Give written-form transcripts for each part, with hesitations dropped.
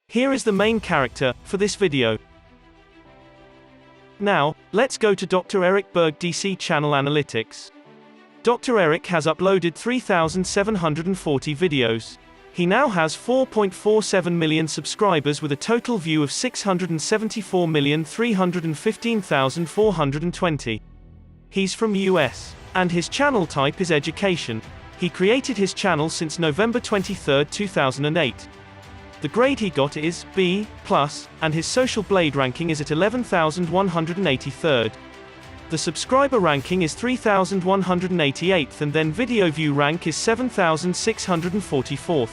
Here is the main character for this video. Now, let's go to Dr. Eric Berg DC channel analytics. Dr. Eric has uploaded 3,740 videos. He now has 4.47 million subscribers with a total view of 674,315,420. He's from US. And his channel type is education. He created his channel since November 23, 2008. The grade he got is B+, and his social blade ranking is at 11,183rd. The subscriber ranking is 3,188th, and then video view rank is 7,644th.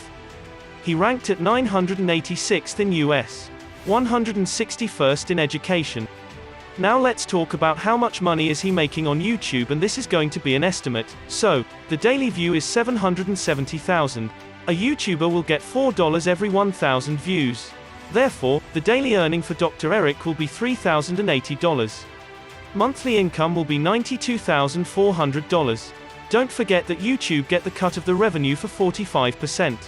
He ranked at 986th in US, 161st in education. Now let's talk about how much money is he making on YouTube, and this is going to be an estimate. So, the daily view is 770,000. A YouTuber will get $4 every 1,000 views. Therefore, the daily earning for Dr. Eric will be $3,080. Monthly income will be $92,400. Don't forget that YouTube get the cut of the revenue for 45%.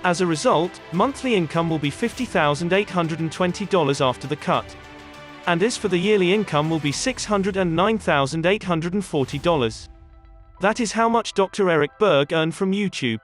As a result, monthly income will be $50,820 after the cut. And as for the yearly income will be $609,840. That is how much Dr. Eric Berg earned from YouTube.